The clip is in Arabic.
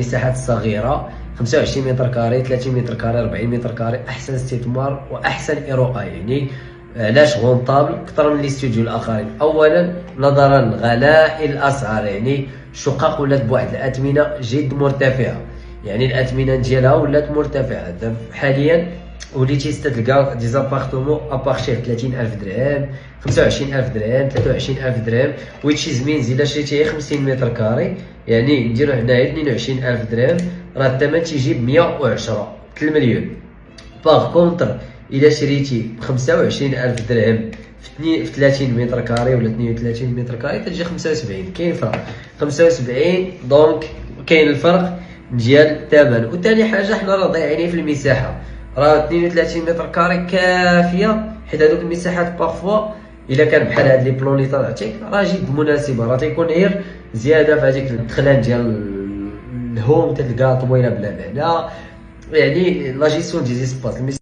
المساحات الصغيره 25 متر كاري 30 متر كاري 40 متر كاري احسن استثمار واحسن اضاءه. يعني علاش غونطابل اكثر من الاستوديو الاخرين؟ اولا نظرا لغلاء الاسعار، يعني الشقق ولات بواحد الاثمنه جد مرتفعه، يعني الاثمنه ديالها ولات مرتفعه. حاليا وليتي تلقى دي زابارتمون ابارشير 30,000 درهم 25,000 درهم 23,000 درهم، ويتشيز مينز الا شريتي 50 متر كاري يعني نديرو هنايا 22,000 درهم، راه الثمن تيجي ب 110 المليون. باغ كونتر الا شريتي ب 25,000 درهم في 30 متر كاري ولا 32 متر كاري تجي 75. كاين فرق 75، دونك كاين الفرق ديال الثمن. وثاني حاجه حنا راه ضايعين في المساحه، راه 32 متر كاري كافيه، حيت هذوك المساحات بارفوا الا كان بحال هاد لي بلون اللي طلعتيك راه جد مناسبه، راه تيكون غير زياده في هذيك الدخلان ديال الهوم تلقاها طويله بلا معنى. يعني لا جيستيون دي زيسباس